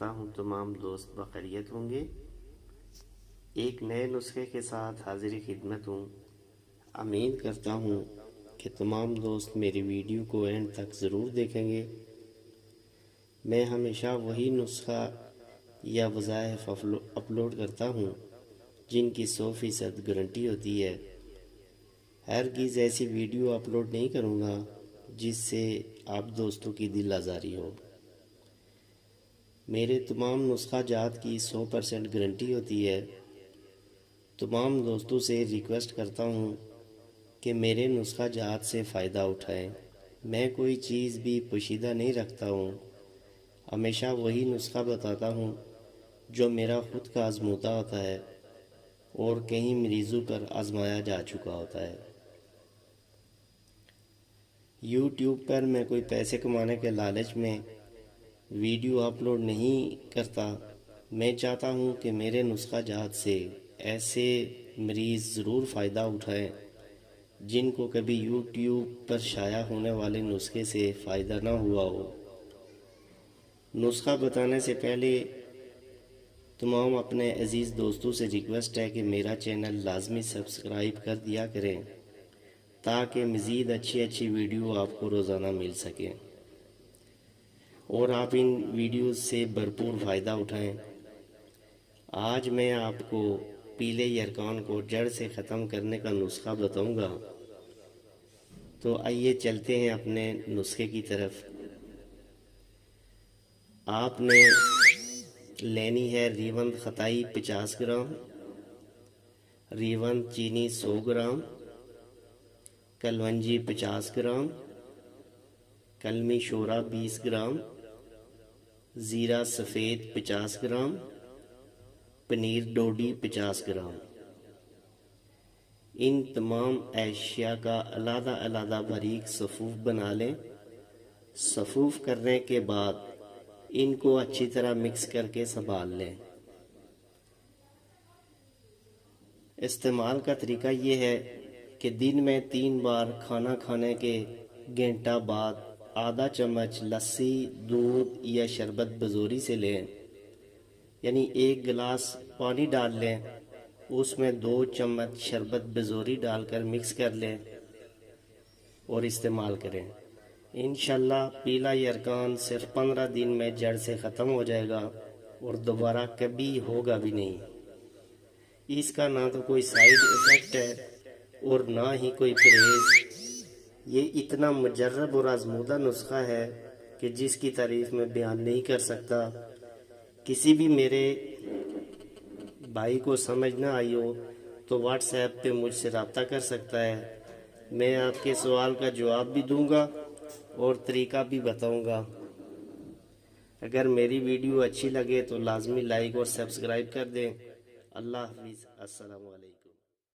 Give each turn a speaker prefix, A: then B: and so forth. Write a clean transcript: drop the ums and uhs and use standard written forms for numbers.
A: کرتا ہوں تمام دوست بخیریت ہوں گے۔ ایک نئے نسخے کے ساتھ حاضری خدمت ہوں۔ امید کرتا ہوں کہ تمام دوست میری ویڈیو کو اینڈ تک ضرور دیکھیں گے۔ میں ہمیشہ وہی نسخہ یا وظائف اپلوڈ کرتا ہوں جن کی 100% گارنٹی ہوتی ہے۔ ہرگز ایسی ویڈیو اپلوڈ نہیں کروں گا جس سے آپ دوستوں کی دل آزاری ہو۔ میرے تمام نسخہ جات کی 100% گارنٹی ہوتی ہے۔ تمام دوستوں سے ریکویسٹ کرتا ہوں کہ میرے نسخہ جات سے فائدہ اٹھائیں۔ میں کوئی چیز بھی پوشیدہ نہیں رکھتا ہوں، ہمیشہ وہی نسخہ بتاتا ہوں جو میرا خود کا آزمودہ ہوتا ہے اور کئی مریضوں پر آزمایا جا چکا ہوتا ہے۔ یوٹیوب پر میں کوئی پیسے کمانے کے لالچ میں ویڈیو اپلوڈ نہیں کرتا۔ میں چاہتا ہوں کہ میرے نسخہ جات سے ایسے مریض ضرور فائدہ اٹھائیں جن کو کبھی یوٹیوب پر شائع ہونے والے نسخے سے فائدہ نہ ہوا ہو۔ نسخہ بتانے سے پہلے تمام اپنے عزیز دوستوں سے ریکویسٹ ہے کہ میرا چینل لازمی سبسکرائب کر دیا کریں تاکہ مزید اچھی ویڈیو آپ کو روزانہ مل سکیں اور آپ ان ویڈیوز سے بھرپور فائدہ اٹھائیں۔ آج میں آپ کو پیلے یرکان کو جڑ سے ختم کرنے کا نسخہ بتاؤں گا، تو آئیے چلتے ہیں اپنے نسخے کی طرف۔ آپ نے لینی ہے ریوند خطائی 50 گرام، ریوند چینی 100 گرام، کلونجی 50 گرام، کلمی شورا 20 گرام، زیرہ سفید 50 گرام، پنیر ڈوڈی 50 گرام۔ ان تمام اشیاء کا علیحدہ باریک صفوف بنا لیں۔ صفوف کرنے کے بعد ان کو اچھی طرح مکس کر کے سنبھال لیں۔ استعمال کا طریقہ یہ ہے کہ دن میں 3 بار کھانا کھانے کے گھنٹہ بعد آدھا چمچ لسی، دودھ یا شربت بزوری سے لیں، یعنی 1 گلاس پانی ڈال لیں، اس میں 2 چمچ شربت بزوری ڈال کر مکس کر لیں اور استعمال کریں۔ انشاءاللہ پیلا یرکان صرف 15 دن میں جڑ سے ختم ہو جائے گا اور دوبارہ کبھی ہوگا بھی نہیں۔ اس کا نہ تو کوئی سائیڈ ایفیکٹ ہے اور نہ ہی کوئی پرہیز۔ یہ اتنا مجرب اور آزمودہ نسخہ ہے کہ جس کی تعریف میں بیان نہیں کر سکتا۔ کسی بھی میرے بھائی کو سمجھ نہ آئی ہو تو واٹس ایپ پہ مجھ سے رابطہ کر سکتا ہے۔ میں آپ کے سوال کا جواب بھی دوں گا اور طریقہ بھی بتاؤں گا۔ اگر میری ویڈیو اچھی لگے تو لازمی لائک اور سبسکرائب کر دیں۔ اللہ حافظ، السلام علیکم۔